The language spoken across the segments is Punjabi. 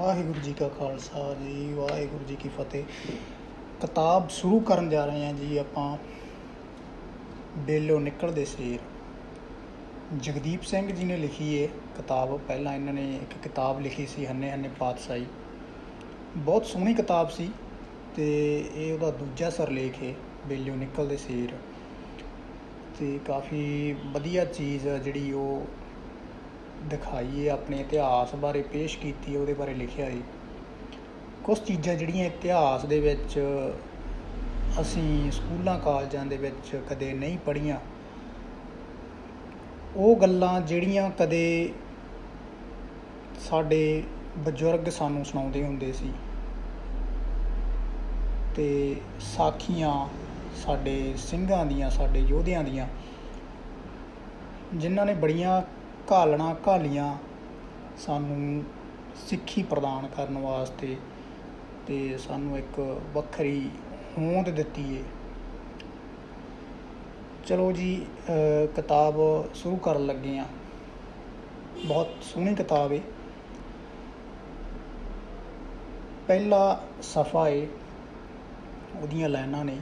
ਵਾਹਿਗੁਰੂ ਜੀ ਕਾ ਖਾਲਸਾ ਜੀ, ਵਾਹਿਗੁਰੂ ਜੀ ਕੀ ਫਤਿਹ। ਕਿਤਾਬ ਸ਼ੁਰੂ ਕਰਨ ਜਾ ਰਹੇ ਹਾਂ ਜੀ ਆਪਾਂ, ਬੇਲੋਂ ਨਿਕਲਦੇ ਸ਼ੇਰ। ਜਗਦੀਪ ਸਿੰਘ ਜੀ ਨੇ ਲਿਖੀ ਇਹ ਕਿਤਾਬ। ਪਹਿਲਾਂ ਇਹਨਾਂ ਨੇ ਇੱਕ ਕਿਤਾਬ ਲਿਖੀ ਸੀ ਹੰਨੇ ਹੰਨੇ ਪਾਤਸ਼ਾਹੀ, ਬਹੁਤ ਸੋਹਣੀ ਕਿਤਾਬ ਸੀ, ਅਤੇ ਇਹ ਉਹਦਾ ਦੂਜਾ ਸਿਰਲੇਖ ਹੈ ਬੇਲੋਂ ਨਿਕਲਦੇ ਸ਼ੇਰ। ਅਤੇ ਕਾਫੀ ਵਧੀਆ ਚੀਜ਼ ਜਿਹੜੀ ਉਹ ਦਿਖਾਈ ਹੈ, ਆਪਣੇ ਇਤਿਹਾਸ ਬਾਰੇ ਪੇਸ਼ ਕੀਤੀ, ਉਹਦੇ ਬਾਰੇ ਲਿਖਿਆ ਹੈ। ਕੁਛ ਚੀਜ਼ਾਂ ਜਿਹੜੀਆਂ ਇਤਿਹਾਸ ਦੇ ਵਿੱਚ ਅਸੀਂ ਸਕੂਲਾਂ ਕਾਲਜਾਂ ਦੇ ਵਿੱਚ ਕਦੇ ਨਹੀਂ ਪੜ੍ਹੀਆਂ, ਉਹ ਗੱਲਾਂ ਜਿਹੜੀਆਂ ਕਦੇ ਸਾਡੇ ਬਜ਼ੁਰਗ ਸਾਨੂੰ ਸੁਣਾਉਂਦੇ ਹੁੰਦੇ ਸੀ, ਅਤੇ ਸਾਖੀਆਂ ਸਾਡੇ ਸਿੰਘਾਂ ਦੀਆਂ, ਸਾਡੇ ਯੋਧਿਆਂ ਦੀਆਂ, ਜਿਨ੍ਹਾਂ ਨੇ ਬੜੀਆਂ ਘਾਲਣਾ ਘਾਲੀਆਂ ਸਾਨੂੰ ਸਿੱਖੀ ਪ੍ਰਦਾਨ ਕਰਨ ਵਾਸਤੇ, ਅਤੇ ਸਾਨੂੰ ਇੱਕ ਵੱਖਰੀ ਹੋਂਦ ਦਿੱਤੀ ਹੈ। ਚਲੋ ਜੀ, ਕਿਤਾਬ ਸ਼ੁਰੂ ਕਰਨ ਲੱਗੇ ਹਾਂ। ਬਹੁਤ ਸੋਹਣੀ ਕਿਤਾਬ ਹੈ। ਪਹਿਲਾ ਸਫ਼ਾ ਹੈ, ਉਹਦੀਆਂ ਲਾਈਨਾਂ ਨੇ,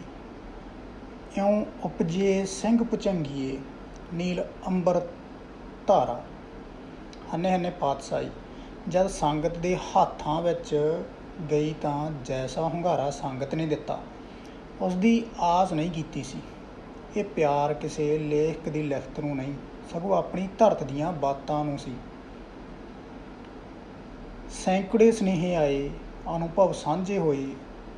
ਇਉਂ ਉਪਜੇ ਸਿੰਘ ਭੁਜੰਗੀਏ ਨੀਲ ਅੰਬਰ ਧਾਰਾ। ਹੰਨੇ ਹੰਨੇ ਪਾਤਸ਼ਾਹੀ। ਜਦ ਸੰਗਤ ਦੇ ਹੱਥਾਂ ਵਿੱਚ ਗਈ ਤਾਂ ਜੈਸਾ ਹੁੰਗਾਰਾ ਸੰਗਤ ਨੇ ਦਿੱਤਾ, ਉਸਦੀ ਆਸ ਨਹੀਂ ਕੀਤੀ ਸੀ। ਇਹ ਪਿਆਰ ਕਿਸੇ ਲੇਖਕ ਦੀ ਲਿਖਤ ਨੂੰ ਨਹੀਂ, ਸਗੋਂ ਆਪਣੀ ਧਰਤ ਦੀਆਂ ਬਾਤਾਂ ਨੂੰ ਸੀ। ਸੈਂਕੜੇ ਸੁਨੇਹੇ ਆਏ, ਅਨੁਭਵ ਸਾਂਝੇ ਹੋਏ,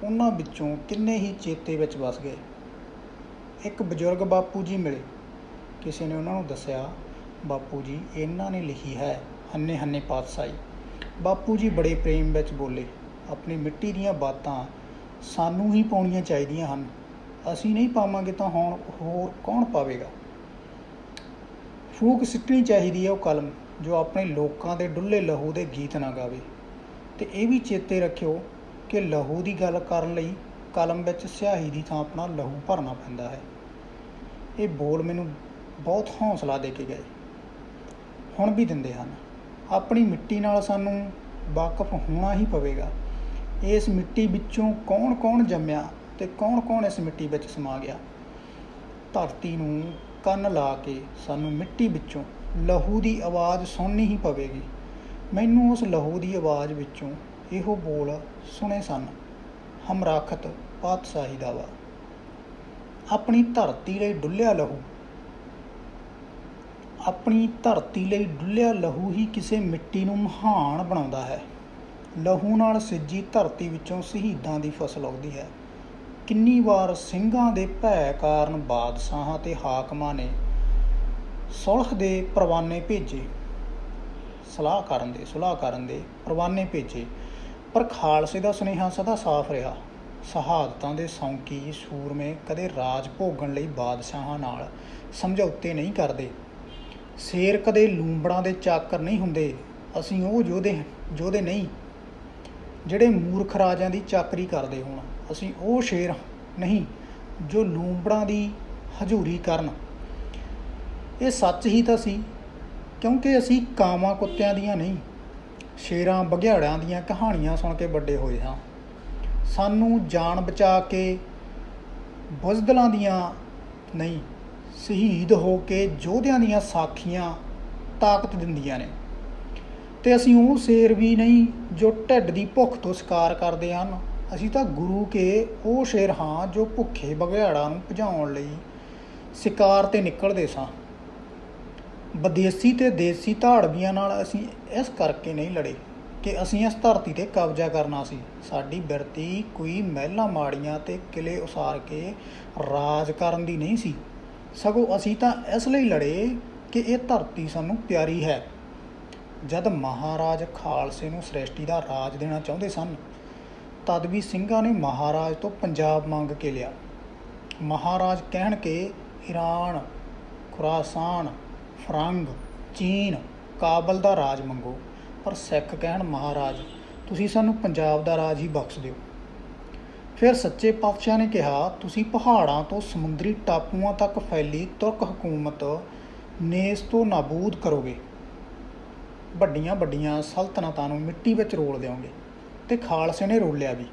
ਉਹਨਾਂ ਵਿੱਚੋਂ ਕਿੰਨੇ ਹੀ ਚੇਤੇ ਵਿੱਚ ਵਸ ਗਏ। ਇੱਕ ਬਜ਼ੁਰਗ ਬਾਪੂ ਜੀ ਮਿਲੇ। ਕਿਸੇ ਨੇ ਉਹਨਾਂ ਨੂੰ ਦੱਸਿਆ, ਬਾਪੂ ਜੀ ਇਹਨਾਂ ਨੇ ਲਿਖੀ ਹੈ ਹੰਨੇ ਹੰਨੇ ਪਾਤਸ਼ਾਹੀ। ਬਾਪੂ ਜੀ ਬੜੇ ਪ੍ਰੇਮ ਵਿੱਚ ਬੋਲੇ, ਆਪਣੀ ਮਿੱਟੀ ਦੀਆਂ ਬਾਤਾਂ ਸਾਨੂੰ ਹੀ ਪਾਉਣੀਆਂ ਚਾਹੀਦੀਆਂ ਹਨ, ਅਸੀਂ ਨਹੀਂ ਪਾਵਾਂਗੇ ਤਾਂ ਹੁਣ ਹੋਰ ਕੌਣ ਪਾਵੇਗਾ। ਫੂਕ ਸਿੱਟਣੀ ਚਾਹੀਦੀ ਹੈ ਉਹ ਕਲਮ ਜੋ ਆਪਣੇ ਲੋਕਾਂ ਦੇ ਡੁੱਲੇ ਲਹੂ ਦੇ ਗੀਤ ਨਾ ਗਾਵੇ। ਅਤੇ ਇਹ ਵੀ ਚੇਤੇ ਰੱਖਿਓ ਕਿ ਲਹੂ ਦੀ ਗੱਲ ਕਰਨ ਲਈ ਕਲਮ ਵਿੱਚ ਸਿਆਹੀ ਦੀ ਥਾਂ ਆਪਣਾ ਲਹੂ ਭਰਨਾ ਪੈਂਦਾ ਹੈ। ਇਹ ਬੋਲ ਮੈਨੂੰ ਬਹੁਤ ਹੌਸਲਾ ਦੇ ਕੇ ਗਏ, ਹੁਣ ਵੀ ਦਿੰਦੇ ਹਨ। ਆਪਣੀ ਮਿੱਟੀ ਨਾਲ ਸਾਨੂੰ ਵਾਕਫ ਹੋਣਾ ਹੀ ਪਵੇਗਾ। ਇਸ ਮਿੱਟੀ ਵਿੱਚੋਂ ਕੌਣ ਕੌਣ ਜੰਮਿਆ ਅਤੇ ਕੌਣ ਕੌਣ ਇਸ ਮਿੱਟੀ ਵਿੱਚ ਸਮਾ ਗਿਆ। ਧਰਤੀ ਨੂੰ ਕੰਨ ਲਾ ਕੇ ਸਾਨੂੰ ਮਿੱਟੀ ਵਿੱਚੋਂ ਲਹੂ ਦੀ ਆਵਾਜ਼ ਸੁਣਨੀ ਹੀ ਪਵੇਗੀ। ਮੈਨੂੰ ਉਸ ਲਹੂ ਦੀ ਆਵਾਜ਼ ਵਿੱਚੋਂ ਇਹੋ ਬੋਲ ਸੁਣੇ ਸਨ, ਹਮਰਾਖਤ ਪਾਤਸ਼ਾਹੀ ਦਾ ਵਾ। ਆਪਣੀ ਧਰਤੀ ਲਈ ਡੁੱਲਿਆ ਲਹੂ, ਆਪਣੀ ਧਰਤੀ ਲਈ ਡੁੱਲਿਆ ਲਹੂ ਹੀ ਕਿਸੇ ਮਿੱਟੀ ਨੂੰ ਮਹਾਨ ਬਣਾਉਂਦਾ ਹੈ। ਲਹੂ ਨਾਲ ਸਿੱਜੀ ਧਰਤੀ ਵਿੱਚੋਂ ਸ਼ਹੀਦਾਂ ਦੀ ਫਸਲ ਉੱਗਦੀ ਹੈ। ਕਿੰਨੀ ਵਾਰ ਸਿੰਘਾਂ ਦੇ ਭੈ ਕਾਰਨ ਬਾਦਸ਼ਾਹਾਂ ਅਤੇ ਹਾਕਮਾਂ ਨੇ ਸੁਲਹ ਦੇ ਪਰਵਾਨੇ ਭੇਜੇ, ਸੁਲਾਹ ਕਰਨ ਦੇ ਪਰਵਾਨੇ ਭੇਜੇ, ਪਰ ਖਾਲਸੇ ਦਾ ਸੁਨੇਹਾ ਸਦਾ ਸਾਫ਼ ਰਿਹਾ। ਸ਼ਹਾਦਤਾਂ ਦੇ ਸੌਂਕੀ ਸੂਰਮੇ ਕਦੇ ਰਾਜ ਭੋਗਣ ਲਈ ਬਾਦਸ਼ਾਹਾਂ ਨਾਲ ਸਮਝੌਤੇ ਨਹੀਂ ਕਰਦੇ। ਸ਼ੇਰ ਕਦੇ ਲੂੰਬੜਾਂ ਦੇ ਚਾਕਰ ਨਹੀਂ ਹੁੰਦੇ। ਅਸੀਂ ਉਹ ਯੋਧੇ ਨਹੀਂ ਜਿਹੜੇ ਮੂਰਖ ਰਾਜਿਆਂ ਦੀ ਚਾਕਰੀ ਕਰਦੇ ਹੋਣ। ਅਸੀਂ ਉਹ ਸ਼ੇਰ ਨਹੀਂ ਜੋ ਲੂੰਬੜਾਂ ਦੀ ਹਜ਼ੂਰੀ ਕਰਨ। ਇਹ ਸੱਚ ਹੀ ਤਾਂ ਸੀ, ਕਿਉਂਕਿ ਅਸੀਂ ਕਾਵਾਂ ਕੁੱਤਿਆਂ ਦੀਆਂ ਨਹੀਂ, ਸ਼ੇਰਾਂ ਬਘਿਆੜਿਆਂ ਦੀਆਂ ਕਹਾਣੀਆਂ ਸੁਣ ਕੇ ਵੱਡੇ ਹੋਏ ਹਾਂ। ਸਾਨੂੰ ਜਾਨ ਬਚਾ ਕੇ ਬੁਜ਼ਦਲਾਂ ਦੀਆਂ ਨਹੀਂ, ਸ਼ਹੀਦ ਹੋ ਕੇ ਯੋਧਿਆਂ ਦੀਆਂ ਸਾਖੀਆਂ ਤਾਕਤ ਦਿੰਦੀਆਂ ਨੇ। ਅਤੇ ਅਸੀਂ ਉਹ ਸ਼ੇਰ ਵੀ ਨਹੀਂ ਜੋ ਢਿੱਡ ਦੀ ਭੁੱਖ ਤੋਂ ਸ਼ਿਕਾਰ ਕਰਦੇ ਹਨ। ਅਸੀਂ ਤਾਂ ਗੁਰੂ ਕੇ ਉਹ ਸ਼ੇਰ ਹਾਂ ਜੋ ਭੁੱਖੇ ਬਘਿਆੜਾਂ ਨੂੰ ਭਜਾਉਣ ਲਈ ਸ਼ਿਕਾਰ 'ਤੇ ਨਿਕਲਦੇ ਸਾਂ। ਵਿਦੇਸ਼ੀ ਅਤੇ ਦੇਸੀ ਧਾੜਵੀਆਂ ਨਾਲ ਅਸੀਂ ਇਸ ਕਰਕੇ ਨਹੀਂ ਲੜੇ ਕਿ ਅਸੀਂ ਇਸ ਧਰਤੀ 'ਤੇ ਕਬਜ਼ਾ ਕਰਨਾ ਸੀ। ਸਾਡੀ ਬਿਰਤੀ ਕੋਈ ਮਹਿਲਾਂ ਮਾੜੀਆਂ ਅਤੇ ਕਿਲ੍ਹੇ ਉਸਾਰ ਕੇ ਰਾਜ ਕਰਨ ਦੀ ਨਹੀਂ ਸੀ, ਸਗੋਂ ਅਸੀਂ ਤਾਂ ਇਸ ਲਈ ਲੜੇ ਕਿ ਇਹ ਧਰਤੀ ਸਾਨੂੰ ਪਿਆਰੀ ਹੈ। ਜਦ ਮਹਾਰਾਜ ਖਾਲਸੇ ਨੂੰ ਸ੍ਰਿਸ਼ਟੀ ਦਾ ਰਾਜ ਦੇਣਾ ਚਾਹੁੰਦੇ ਸਨ, ਤਦ ਵੀ ਸਿੰਘਾਂ ਨੇ ਮਹਾਰਾਜ ਤੋਂ ਪੰਜਾਬ ਮੰਗ ਕੇ ਲਿਆ। ਮਹਾਰਾਜ ਕਹਿਣ ਕਿ ਈਰਾਨ, ਖੁਰਾਸਾਨ, ਫਰੰਗ, ਚੀਨ, ਕਾਬਲ ਦਾ ਰਾਜ ਮੰਗੋ, ਪਰ ਸਿੱਖ ਕਹਿਣ ਮਹਾਰਾਜ ਤੁਸੀਂ ਸਾਨੂੰ ਪੰਜਾਬ ਦਾ ਰਾਜ ਹੀ ਬਖਸ਼ ਦਿਓ। ਫਿਰ ਸੱਚੇ ਪਾਤਸ਼ਾਹ ਨੇ ਕਿਹਾ, ਤੁਸੀਂ ਪਹਾੜਾਂ ਤੋਂ ਸਮੁੰਦਰੀ ਟਾਪੂਆਂ ਤੱਕ ਫੈਲੀ ਤੁਰਕ ਹਕੂਮਤ ਨੇਸ ਤੋਂ ਨਾਬੂਦ ਕਰੋਗੇ। ਵੱਡੀਆਂ ਵੱਡੀਆਂ ਸਲਤਨਤਾਂ ਨੂੰ ਮਿੱਟੀ ਵਿੱਚ ਰੋਲ ਦਿਓਗੇ। ਤੇ ਖਾਲਸੇ ਨੇ ਰੋਲਿਆ ਵੀ।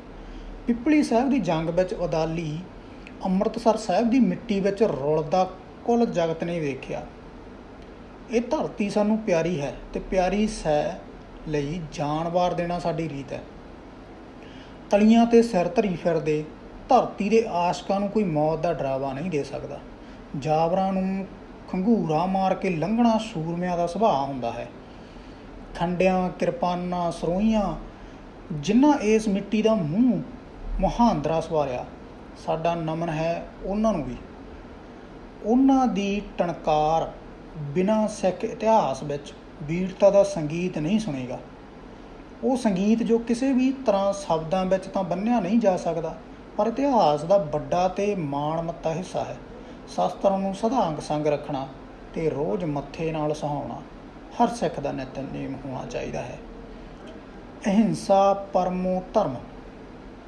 ਪਿੱਪਲੀ ਸਾਹਿਬ ਦੀ ਜੰਗ ਵਿੱਚ ਅਦਾਲੀ ਅੰਮ੍ਰਿਤਸਰ ਸਾਹਿਬ ਦੀ ਮਿੱਟੀ ਵਿੱਚ ਰੁਲਦਾ ਕੁੱਲ ਜਗਤ ਨੇ ਵੇਖਿਆ। ਇਹ ਧਰਤੀ ਸਾਨੂੰ ਪਿਆਰੀ ਹੈ ਤੇ ਪਿਆਰੀ ਸੈ ਲਈ ਜਾਨ ਵਾਰ ਦੇਣਾ ਸਾਡੀ ਰੀਤ ਹੈ। ਤਲੀਆਂ ਤੇ ਸਿਰ ਧਰੀ ਫਿਰਦੇ ਧਰਤੀ ਦੇ ਆਸ਼ਕਾਂ ਨੂੰ ਕੋਈ ਮੌਤ ਦਾ ਡਰਾਵਾ ਨਹੀਂ ਦੇ ਸਕਦਾ। ਜਾਬਰਾਂ ਨੂੰ ਖੰਘੂਰਾ ਮਾਰ ਕੇ ਲੰਘਣਾ ਸੂਰਮਿਆਂ ਦਾ ਸੁਭਾਅ ਹੁੰਦਾ ਹੈ। ਖੰਡਿਆਂ, ਕਿਰਪਾਨਾਂ, ਸਰੋਈਆਂ ਜਿਨ੍ਹਾਂ ਇਸ ਮਿੱਟੀ ਦਾ ਮੂੰਹ ਮੁਹਾਂਦਰਾ ਸਵਾਰਿਆ, ਸਾਡਾ ਨਮਨ ਹੈ ਉਹਨਾਂ ਨੂੰ ਵੀ। ਉਹਨਾਂ ਦੀ ਟਣਕਾਰ ਬਿਨਾਂ ਸਿੱਖ ਇਤਿਹਾਸ ਵਿੱਚ ਵੀਰਤਾ ਦਾ ਸੰਗੀਤ ਨਹੀਂ ਸੁਣੇਗਾ। ਉਹ ਸੰਗੀਤ ਜੋ ਕਿਸੇ ਵੀ ਤਰ੍ਹਾਂ ਸ਼ਬਦਾਂ ਵਿੱਚ ਤਾਂ ਬੰਨ੍ਹਿਆ ਨਹੀਂ ਜਾ ਸਕਦਾ, ਪਰ ਇਤਿਹਾਸ ਦਾ ਵੱਡਾ ਅਤੇ ਮਾਣਮੱਤਾ ਹਿੱਸਾ ਹੈ। ਸ਼ਾਸਤਰਾਂ ਨੂੰ ਸਦਾ ਅੰਗ ਸੰਗ ਰੱਖਣਾ ਅਤੇ ਰੋਜ਼ ਮੱਥੇ ਨਾਲ ਸੁਹਾਉਣਾ ਹਰ ਸਿੱਖ ਦਾ ਨਿਤਨੇਮ ਹੋਣਾ ਚਾਹੀਦਾ ਹੈ। ਅਹਿੰਸਾ ਪਰਮੋ ਧਰਮ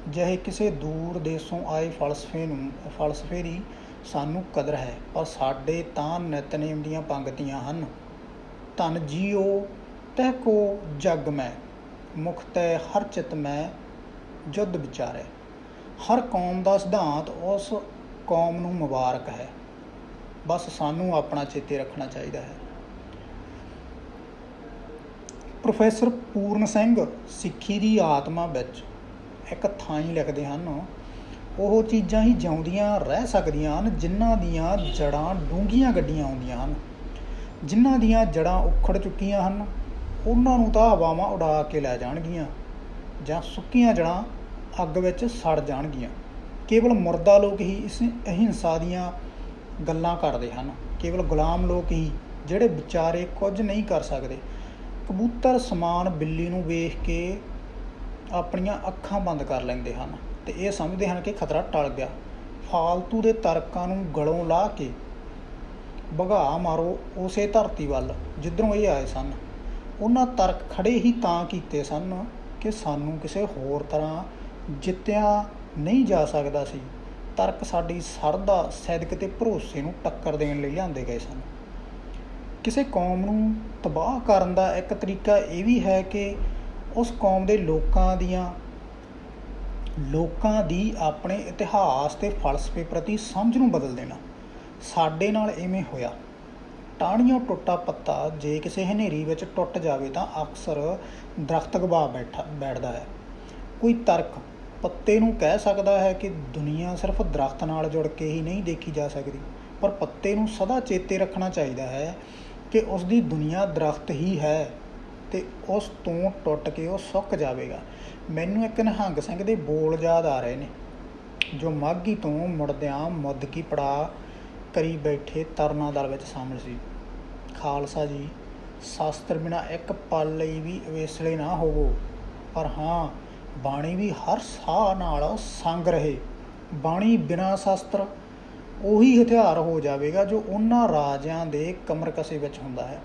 ਜਿਹੇ ਕਿਸੇ ਦੂਰ ਦੇਸ਼ੋਂ ਆਏ ਫਲਸਫੇ ਦੀ ਸਾਨੂੰ ਕਦਰ ਹੈ, ਪਰ ਸਾਡੇ ਤਾਂ ਨਿਤਨੇਮ ਦੀਆਂ ਪੰਗਤੀਆਂ ਹਨ। ਧਨ ਜੀਓ ਤਹਿ ਕੋ ਜਗ ਮੈਂ, ਮੁਖ ਤੈ ਹਰ ਚਿਤ ਮੈਂ ਜੁੱਧ ਵਿਚਾਰੇ। ਹਰ ਕੌਮ ਦਾ ਸਿਧਾਂਤ ਉਸ ਕੌਮ ਨੂੰ ਮੁਬਾਰਕ ਹੈ, ਬਸ ਸਾਨੂੰ ਆਪਣਾ ਚੇਤੇ ਰੱਖਣਾ ਚਾਹੀਦਾ ਹੈ। ਪ੍ਰੋਫੈਸਰ ਪੂਰਨ ਸਿੰਘ ਸਿੱਖੀ ਦੀ ਆਤਮਾ ਵਿੱਚ ਇੱਕ ਥਾਈਂ ਲਿਖਦੇ ਹਨ, ਉਹ ਚੀਜ਼ਾਂ ਹੀ ਜਿਉਂਦੀਆਂ ਰਹਿ ਸਕਦੀਆਂ ਹਨ ਜਿਨ੍ਹਾਂ ਦੀਆਂ ਜੜ੍ਹਾਂ ਡੂੰਘੀਆਂ ਗੱਡੀਆਂ ਆਉਂਦੀਆਂ ਹਨ। ਜਿਨ੍ਹਾਂ ਦੀਆਂ ਜੜ੍ਹਾਂ ਉਖੜ ਚੁੱਕੀਆਂ ਹਨ ਉਹਨਾਂ ਨੂੰ ਤਾਂ ਹਵਾਵਾਂ ਉਡਾ ਕੇ ਲੈ ਜਾਣਗੀਆਂ ਜਾਂ ਸੁੱਕੀਆਂ ਜੜ੍ਹਾਂ ਅੱਗ ਵਿੱਚ ਸੜ ਜਾਣਗੀਆਂ। ਕੇਵਲ ਮੁਰਦਾ ਲੋਕ ਹੀ ਇਸ ਅਹਿੰਸਾ ਦੀਆਂ ਗੱਲਾਂ ਕਰਦੇ ਹਨ। ਕੇਵਲ ਗੁਲਾਮ ਲੋਕ ਹੀ ਜਿਹੜੇ ਵਿਚਾਰੇ ਕੁਝ ਨਹੀਂ ਕਰ ਸਕਦੇ, ਕਬੂਤਰ ਸਮਾਨ ਬਿੱਲੀ ਨੂੰ ਵੇਖ ਕੇ ਆਪਣੀਆਂ ਅੱਖਾਂ ਬੰਦ ਕਰ ਲੈਂਦੇ ਹਨ ਅਤੇ ਇਹ ਸਮਝਦੇ ਹਨ ਕਿ ਖਤਰਾ ਟਲ ਗਿਆ। ਫਾਲਤੂ ਦੇ ਤਰਕਾਂ ਨੂੰ ਗਲੋਂ ਲਾਹ ਕੇ ਵਗਾਹ ਮਾਰੋ ਉਸੇ ਧਰਤੀ ਵੱਲ ਜਿੱਧਰੋਂ ਇਹ ਆਏ ਸਨ। ਉਹਨਾਂ ਤਰਕ ਖੜੇ ਹੀ ਤਾਂ ਕੀਤੇ ਸਨ ਕਿ ਸਾਨੂੰ ਕਿਸੇ ਹੋਰ ਤਰ੍ਹਾਂ ਜਿੱਤਿਆ ਨਹੀਂ ਜਾ ਸਕਦਾ ਸੀ। ਤਰਕ ਸਾਡੀ ਸਰਧਾ, ਸਿਦਕ ਅਤੇ ਭਰੋਸੇ ਨੂੰ ਟੱਕਰ ਦੇਣ ਲਈ ਲਿਆਂਦੇ ਗਏ ਸਨ। ਕਿਸੇ ਕੌਮ ਨੂੰ ਤਬਾਹ ਕਰਨ ਦਾ ਇੱਕ ਤਰੀਕਾ ਇਹ ਵੀ ਹੈ ਕਿ ਉਸ ਕੌਮ ਦੇ ਲੋਕਾਂ ਦੀ ਆਪਣੇ ਇਤਿਹਾਸ ਅਤੇ ਫਲਸਫੇ ਪ੍ਰਤੀ ਸਮਝ ਨੂੰ ਬਦਲ ਦੇਣਾ। ਸਾਡੇ ਨਾਲ ਇਵੇਂ ਹੋਇਆ। ਟਾਹਣੀਓਂ ਟੁੱਟਾ ਪੱਤਾ ਜੇ ਕਿਸੇ ਹਨੇਰੀ ਵਿੱਚ ਟੁੱਟ ਜਾਵੇ ਤਾਂ ਅਕਸਰ ਦਰਖਤ ਗਵਾ ਬੈਠਦਾ ਹੈ। ਕੋਈ ਤਰਕ ਪੱਤੇ ਨੂੰ ਕਹਿ ਸਕਦਾ ਹੈ ਕਿ ਦੁਨੀਆ ਸਿਰਫ ਦਰਖਤ ਨਾਲ ਜੁੜ ਕੇ ਹੀ ਨਹੀਂ ਦੇਖੀ ਜਾ ਸਕਦੀ, ਪਰ ਪੱਤੇ ਨੂੰ ਸਦਾ ਚੇਤੇ ਰੱਖਣਾ ਚਾਹੀਦਾ ਹੈ ਕਿ ਉਸ ਦੀ ਦੁਨੀਆ ਦਰਖਤ ਹੀ ਹੈ ਅਤੇ ਉਸ ਤੋਂ ਟੁੱਟ ਕੇ ਉਹ ਸੁੱਕ ਜਾਵੇਗਾ। ਮੈਨੂੰ ਇੱਕ ਨਿਹੰਗ ਸਿੰਘ ਦੇ ਬੋਲ ਯਾਦ ਆ ਰਹੇ ਨੇ, ਜੋ ਮਾਘੀ ਤੋਂ ਮੁੜਦਿਆਂ ਮੁੱਦਕੀ ਪੜਾਅ ਕਰੀ ਬੈਠੇ ਤਰਨਾ ਦਲ ਵਿੱਚ ਸ਼ਾਮਿਲ ਸੀ। ਖਾਲਸਾ ਜੀ, ਸ਼ਾਸਤਰ ਬਿਨਾਂ ਇੱਕ ਪਲ ਲਈ ਵੀ ਅਵੇਸਲੇ ਨਾ ਹੋਵੋ, ਪਰ ਹਾਂ ਬਾਣੀ ਵੀ ਹਰ ਸਾਹ ਨਾਲ ਸੰਗ ਰਹੇ। ਬਾਣੀ ਬਿਨਾਂ ਸ਼ਾਸਤਰ ਉਹੀ ਹਥਿਆਰ ਹੋ ਜਾਵੇਗਾ ਜੋ ਉਹਨਾਂ ਰਾਜਿਆਂ ਦੇ ਕਮਰਕਸੇ ਵਿੱਚ ਹੁੰਦਾ ਹੈ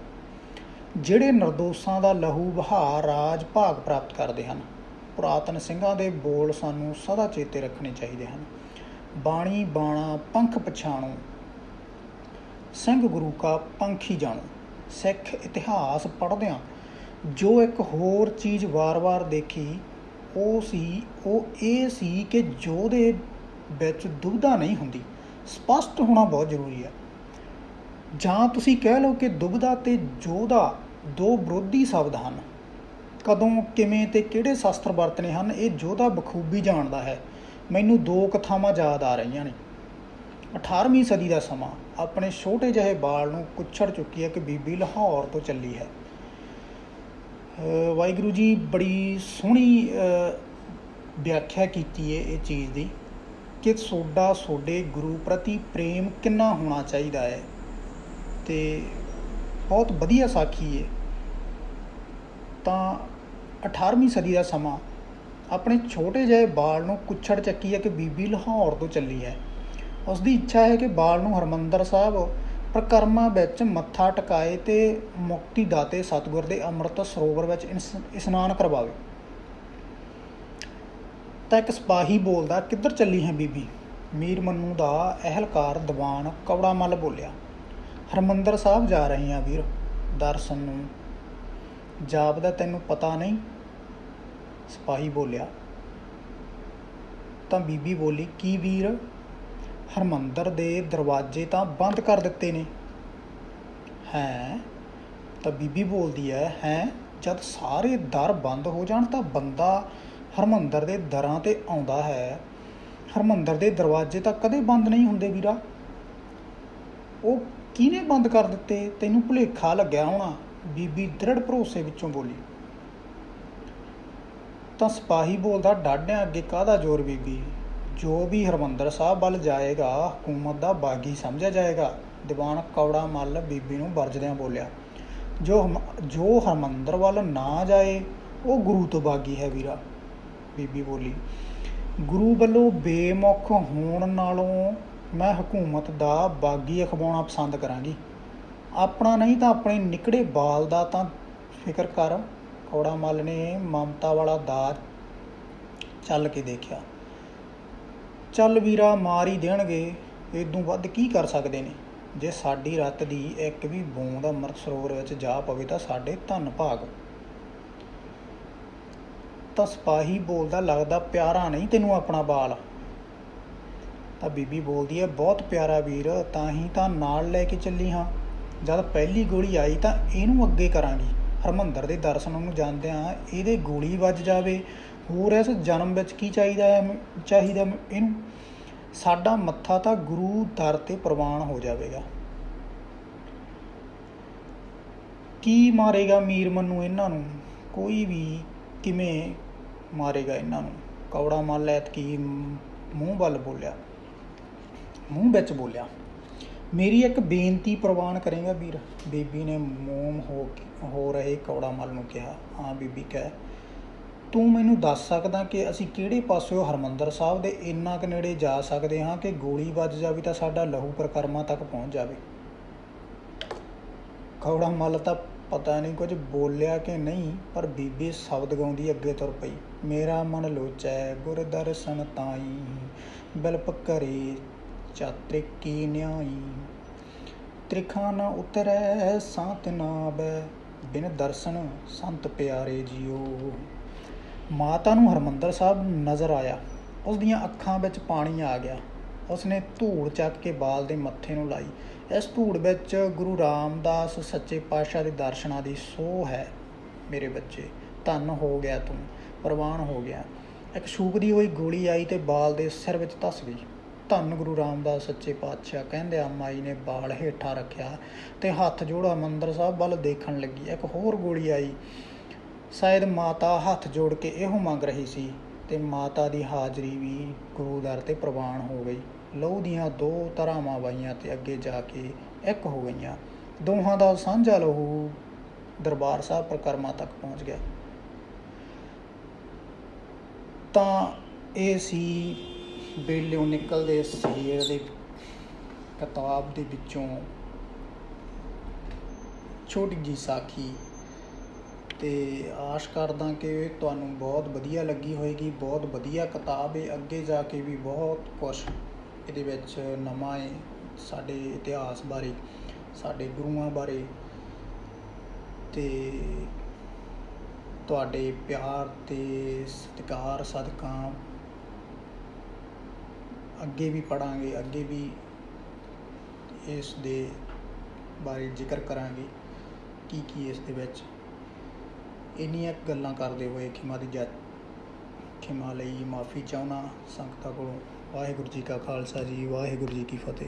ਜਿਹੜੇ ਨਿਰਦੋਸ਼ਾਂ ਦਾ ਲਹੂ ਵਹਾ ਰਾਜ ਭਾਗ ਪ੍ਰਾਪਤ ਕਰਦੇ ਹਨ। ਪੁਰਾਤਨ ਸਿੰਘਾਂ ਦੇ ਬੋਲ ਸਾਨੂੰ ਸਦਾ ਚੇਤੇ ਰੱਖਣੇ ਚਾਹੀਦੇ ਹਨ। ਬਾਣੀ ਬਾਣਾ ਪੰਖ ਪਛਾਣੋ, ਸਿੰਘ ਗੁਰੂ ਕਾ ਪੰਖ ਹੀ ਜਾਣੋ। ਸਿੱਖ ਇਤਿਹਾਸ ਪੜ੍ਹਦਿਆਂ ਜੋ ਇੱਕ ਹੋਰ ਚੀਜ਼ ਵਾਰ-ਵਾਰ ਦੇਖੀ ਉਹ ਇਹ ਸੀ ਕਿ ਯੋਧੇ ਵਿੱਚ ਦੁਬਿਧਾ ਨਹੀਂ ਹੁੰਦੀ। ਸਪਸ਼ਟ ਹੋਣਾ ਬਹੁਤ ਜ਼ਰੂਰੀ ਹੈ। ਜਾਂ ਤੁਸੀਂ ਕਹਿ ਲਓ ਕਿ ਦੁਬਿਧਾ ਅਤੇ ਯੋਧਾ ਦੋ ਵਿਰੋਧੀ ਸ਼ਬਦ ਹਨ। ਕਦੋਂ, ਕਿਵੇਂ ਅਤੇ ਕਿਹੜੇ ਸ਼ਸਤਰ ਵਰਤਣੇ ਹਨ ਇਹ ਯੋਧਾ ਬਖੂਬੀ ਜਾਣਦਾ ਹੈ। ਮੈਨੂੰ ਦੋ ਕਥਾਵਾਂ ਯਾਦ ਆ ਰਹੀਆਂ ਨੇ। 18ਵੀਂ ਸਦੀ ਦਾ ਸਮਾਂ। ਆਪਣੇ ਛੋਟੇ ਜਿਹੇ ਬਾਲ ਨੂੰ ਕੁੱਛੜ ਚੁੱਕੀ ਇੱਕ ਬੀਬੀ ਲਾਹੌਰ ਤੋਂ ਚੱਲੀ ਹੈ। ਵਾਹਿਗੁਰੂ ਜੀ ਬੜੀ ਸੋਹਣੀ ਵਿਆਖਿਆ ਕੀਤੀ ਹੈ ਇਹ ਚੀਜ਼ ਦੀ ਕਿ ਤੁਹਾਡੇ ਗੁਰੂ ਪ੍ਰਤੀ ਪ੍ਰੇਮ ਕਿੰਨਾ ਹੋਣਾ ਚਾਹੀਦਾ ਹੈ, ਅਤੇ ਬਹੁਤ ਵਧੀਆ ਸਾਖੀ ਹੈ। ਤਾਂ 18ਵੀਂ ਸਦੀ ਦਾ ਸਮਾਂ। ਆਪਣੇ ਛੋਟੇ ਜਿਹੇ ਬਾਲ ਨੂੰ ਕੁੱਛੜ ਚੱਕੀ ਹੈ ਕਿ ਬੀਬੀ ਲਾਹੌਰ ਤੋਂ ਚੱਲੀ ਹੈ। ਉਸ ਦੀ ਇੱਛਾ ਹੈ ਕਿ ਬਾਲ ਨੂੰ ਹਰਿਮੰਦਰ ਸਾਹਿਬ ਪ੍ਰਕਰਮਾਂ ਵਿੱਚ ਮੱਥਾ ਟਿਕਾਏ ਅਤੇ ਮੁਕਤੀ ਦਾਤੇ ਸਤਿਗੁਰ ਦੇ ਅੰਮ੍ਰਿਤ ਸਰੋਵਰ ਵਿੱਚ ਇਸ਼ਨਾਨ ਕਰਵਾਵੇ। ਤਾਂ ਇੱਕ ਸਿਪਾਹੀ ਬੋਲਦਾ, ਕਿੱਧਰ ਚੱਲੀ ਹੈ ਬੀਬੀ? ਮੀਰ ਮੰਨੂ ਦਾ ਅਹਿਲਕਾਰ ਦੀਵਾਨ ਕੌੜਾ ਮੱਲ ਬੋਲਿਆ, ਹਰਿਮੰਦਰ ਸਾਹਿਬ ਜਾ ਰਹੇ ਹਾਂ ਵੀਰ, ਦਰਸ਼ਨ ਨੂੰ। ਜਾਪਦਾ ਤੈਨੂੰ ਪਤਾ ਨਹੀਂ? ਸਿਪਾਹੀ ਬੋਲਿਆ। ਤਾਂ ਬੀਬੀ ਬੋਲੀ, ਕੀ ਵੀਰ? ਹਰਮੰਦਰ ਦੇ ਦਰਵਾਜ਼ੇ ਤਾਂ ਬੰਦ ਕਰ ਦਿੱਤੇ ਨੇ। ਹੈਂ? ਤਾਂ ਬੀਬੀ ਬੋਲਦੀ ਹੈ, ਜਦ ਸਾਰੇ ਦਰ ਬੰਦ ਹੋ ਜਾਣ ਤਾਂ ਬੰਦਾ ਹਰਮੰਦਰ ਦੇ ਦਰਾਂ 'ਤੇ ਆਉਂਦਾ ਹੈ। ਹਰਮੰਦਰ ਦੇ ਦਰਵਾਜ਼ੇ ਤਾਂ ਕਦੇ ਬੰਦ ਨਹੀਂ ਹੁੰਦੇ ਵੀਰਾ। ਉਹ ਕਿਹਨੇ ਬੰਦ ਕਰ ਦਿੱਤੇ? ਤੈਨੂੰ ਭੁਲੇਖਾ ਲੱਗਿਆ ਹੋਣਾ, ਬੀਬੀ ਦ੍ਰਿੜ ਭਰੋਸੇ ਵਿੱਚੋਂ ਬੋਲੀ। ਤਾਂ ਸਿਪਾਹੀ ਬੋਲਦਾ, ਡਾਢਿਆਂ ਅੱਗੇ ਕਾਹਦਾ ਜ਼ੋਰ ਬੀਬੀ, ਜੋ ਵੀ ਹਰਿਮੰਦਰ ਸਾਹਿਬ ਵੱਲ ਜਾਏਗਾ ਹਕੂਮਤ ਦਾ ਬਾਗੀ ਸਮਝਿਆ ਜਾਏਗਾ। ਦੀਵਾਨ ਕੌੜਾ ਮੱਲ ਬੀਬੀ ਨੂੰ ਵਰਜਦਿਆਂ ਬੋਲਿਆ, ਜੋ ਹਰਿਮੰਦਰ ਵੱਲ ਨਾ ਜਾਏ ਉਹ ਗੁਰੂ ਤੋਂ ਬਾਗੀ ਹੈ ਵੀਰਾ। ਬੀਬੀ ਬੋਲੀ, ਗੁਰੂ ਵੱਲੋਂ ਬੇਮੁਖ ਹੋਣ ਨਾਲੋਂ ਮੈਂ ਹਕੂਮਤ ਦਾ ਬਾਗੀ ਅਖਵਾਉਣਾ ਪਸੰਦ ਕਰਾਂਗੀ। ਆਪਣਾ ਨਹੀਂ ਤਾਂ ਆਪਣੇ ਨਿਕੜੇ ਬਾਲ ਦਾ ਤਾਂ ਫਿਕਰ ਕਰ। ਕੌੜਾ ਮੱਲ ਨੇ ਮਮਤਾ ਵਾਲਾ ਦਾ ਚੱਲ ਕੇ ਦੇਖਿਆ। ਚੱਲ ਵੀਰਾ, ਮਾਰ ਹੀ ਦੇਣਗੇ, ਇਦੋਂ ਵੱਧ ਕੀ ਕਰ ਸਕਦੇ ਨੇ। ਜੇ ਸਾਡੀ ਰੱਤ ਦੀ ਇੱਕ ਵੀ ਬੂੰਦ ਅੰਮ੍ਰਿਤ ਸਰੋਵਰ ਵਿੱਚ ਜਾ ਪਵੇ ਤਾਂ ਸਾਡੇ ਧੰਨ ਭਾਗ। ਤਾਂ ਸਿਪਾਹੀ ਬੋਲਦਾ, ਲੱਗਦਾ ਪਿਆਰਾ ਨਹੀਂ ਤੈਨੂੰ ਆਪਣਾ ਬਾਲ। ਤਾਂ ਬੀਬੀ ਬੋਲਦੀ ਹੈ, ਬਹੁਤ ਪਿਆਰਾ ਵੀਰ, ਤਾਂ ਹੀ ਤਾਂ ਨਾਲ ਲੈ ਕੇ ਚੱਲੀ ਹਾਂ। ਜਦ ਪਹਿਲੀ ਗੋਲੀ ਆਈ ਤਾਂ ਇਹਨੂੰ ਅੱਗੇ ਕਰਾਂਗੀ। ਹਰਿਮੰਦਰ ਦੇ ਦਰਸ਼ਨ ਨੂੰ ਜਾਂਦਿਆਂ ਇਹਦੇ ਗੋਲੀ ਵੱਜ ਜਾਵੇ, ਹੋਰ ਇਸ ਜਨਮ ਵਿੱਚ ਕੀ ਚਾਹੀਦਾ ਇਹਨੂੰ। ਸਾਡਾ ਮੱਥਾ ਤਾਂ ਗੁਰੂ ਦਰ 'ਤੇ ਪ੍ਰਵਾਨ ਹੋ ਜਾਵੇਗਾ। ਕੀ ਮਾਰੇਗਾ ਮੀਰ ਮਨੂੰ ਇਹਨਾਂ ਨੂੰ? ਕੋਈ ਵੀ ਕਿਵੇਂ ਮਾਰੇਗਾ ਇਹਨਾਂ ਨੂੰ? ਕੌੜਾ ਮੱਲ ਐਤਕੀ ਮੂੰਹ ਵਿੱਚ ਬੋਲਿਆ, ਮੇਰੀ ਇੱਕ ਬੇਨਤੀ ਪ੍ਰਵਾਨ ਕਰੇਗਾ ਵੀਰ? ਬੀਬੀ ਨੇ ਮੋਮ ਹੋ ਰਹੇ ਕੌੜਾ ਮੱਲ ਨੂੰ ਕਿਹਾ। ਹਾਂ ਬੀਬੀ, ਕਹਿ। ਤੂੰ ਮੈਨੂੰ ਦੱਸ ਸਕਦਾ ਕਿ ਅਸੀਂ ਕਿਹੜੇ ਪਾਸਿਓਂ ਹਰਿਮੰਦਰ ਸਾਹਿਬ ਦੇ ਇੰਨਾ ਕੁ ਨੇੜੇ ਜਾ ਸਕਦੇ ਹਾਂ ਕਿ ਗੋਲੀ ਵੱਜ ਜਾਵੇ ਤਾਂ ਸਾਡਾ ਲਹੂ ਪ੍ਰਕਰਮਾਂ ਤੱਕ ਪਹੁੰਚ ਜਾਵੇ? ਕੌੜਾ ਮੱਲ ਤਾਂ ਪਤਾ ਨਹੀਂ ਕੁਝ ਬੋਲਿਆ ਕਿ ਨਹੀਂ, ਪਰ ਬੀਬੀ ਸ਼ਬਦ ਗਾਉਂਦੀ ਅੱਗੇ ਤੁਰ ਪਈ। ਮੇਰਾ ਮਨ ਲੋਚੈ ਗੁਰ ਦਰਸ਼ਨ ਤਾਈ, ਬਿਲਪ ਕਰੇ ਚਾਤ੍ਰਿਕੀ ਨਿਆਈ। ਤ੍ਰਿਖਾ ਨ ਉਤਰੈ ਸਾਤ ਨਾਵੈ, ਬਿਨ ਦਰਸ਼ਨ ਸੰਤ ਪਿਆਰੇ ਜੀਓ। ਮਾਤਾ ਨੂੰ ਹਰਿਮੰਦਰ ਸਾਹਿਬ ਨਜ਼ਰ ਆਇਆ। ਉਸ ਦੀਆਂ ਅੱਖਾਂ ਵਿੱਚ ਪਾਣੀ ਆ ਗਿਆ। ਉਸਨੇ ਧੂੜ ਚੱਕ ਕੇ ਬਾਲ ਦੇ ਮੱਥੇ ਨੂੰ ਲਾਈ। ਇਸ ਧੂੜ ਵਿੱਚ ਗੁਰੂ ਰਾਮਦਾਸ ਸੱਚੇ ਪਾਤਸ਼ਾਹ ਦੇ ਦਰਸ਼ਨਾਂ ਦੀ ਸੋਹ ਹੈ। ਮੇਰੇ ਬੱਚੇ, ਧੰਨ ਹੋ ਗਿਆ ਤੂੰ, ਪ੍ਰਵਾਨ ਹੋ ਗਿਆ। ਇੱਕ ਛੂਕਦੀ ਹੋਈ ਗੋਲੀ ਆਈ ਤੇ ਬਾਲ ਦੇ ਸਿਰ ਵਿੱਚ ਧੱਸ ਗਈ। ਧੰਨ ਗੁਰੂ ਰਾਮਦਾਸ ਸੱਚੇ ਪਾਤਸ਼ਾਹ, ਕਹਿੰਦਿਆਂ ਮਾਈ ਨੇ ਬਾਲ ਹੇਠਾਂ ਰੱਖਿਆ ਤੇ ਹੱਥ ਜੋੜ ਹਰਿਮੰਦਰ ਸਾਹਿਬ ਵੱਲ ਦੇਖਣ ਲੱਗੀ। ਇੱਕ ਹੋਰ ਗੋਲੀ ਆਈ। ਸ਼ਾਇਦ ਮਾਤਾ ਹੱਥ ਜੋੜ ਕੇ ਇਹੋ ਮੰਗ ਰਹੀ ਸੀ ਤੇ ਮਾਤਾ ਦੀ ਹਾਜ਼ਰੀ ਵੀ ਗੁਰੂ ਦਰ 'ਤੇ ਪ੍ਰਵਾਨ ਹੋ ਗਈ। ਲਹੂ ਦੀਆਂ ਦੋ ਧਾਰਾਵਾਂ ਵਹੀਆਂ ਤੇ ਅੱਗੇ ਜਾ ਕੇ ਇੱਕ ਹੋ ਗਈਆਂ। ਦੋਹਾਂ ਦਾ ਸਾਂਝਾ ਲਹੂ ਦਰਬਾਰ ਸਾਹਿਬ ਪ੍ਰਕਰਮਾਂ ਤੱਕ ਪਹੁੰਚ ਗਿਆ। ਤਾਂ ਇਹ ਸੀ ਬੇਲਿਓਂ ਨਿਕਲਦੇ ਸ਼ੇਰ ਦੇ ਕਿਤਾਬ ਦੇ ਵਿੱਚੋਂ ਛੋਟੀ ਜਿਹੀ ਸਾਖੀ। ਅਤੇ ਆਸ ਕਰਦਾ ਕਿ ਤੁਹਾਨੂੰ ਬਹੁਤ ਵਧੀਆ ਲੱਗੀ ਹੋਏਗੀ। ਬਹੁਤ ਵਧੀਆ ਕਿਤਾਬ ਹੈ, ਅੱਗੇ ਜਾ ਕੇ ਵੀ ਬਹੁਤ ਕੁਛ ਇਹਦੇ ਵਿੱਚ ਨਵਾਂ ਹੈ, ਸਾਡੇ ਇਤਿਹਾਸ ਬਾਰੇ, ਸਾਡੇ ਗੁਰੂਆਂ ਬਾਰੇ। ਅਤੇ ਤੁਹਾਡੇ ਪਿਆਰ ਅਤੇ ਸਤਿਕਾਰ ਸਦਕਾ ਅੱਗੇ ਵੀ ਪੜ੍ਹਾਂਗੇ, ਅੱਗੇ ਵੀ ਇਸ ਦੇ ਬਾਰੇ ਜ਼ਿਕਰ ਕਰਾਂਗੇ ਕੀ ਇਸ ਦੇ ਵਿੱਚ। ਇੰਨੀਆਂ ਗੱਲਾਂ ਕਰਦੇ ਹੋਏ ਖਿਮਾ ਲਈ ਮਾफ़ੀ ਚਾਹੁੰਦਾ ਸੰਗਤਾਂ ਕੋਲੋਂ। ਵਾਹਿਗੁਰੂ ਜੀ ਕਾ ਖਾਲਸਾ ਜੀ, ਵਾਹਿਗੁਰੂ ਜੀ ਕੀ ਫਤਿਹ।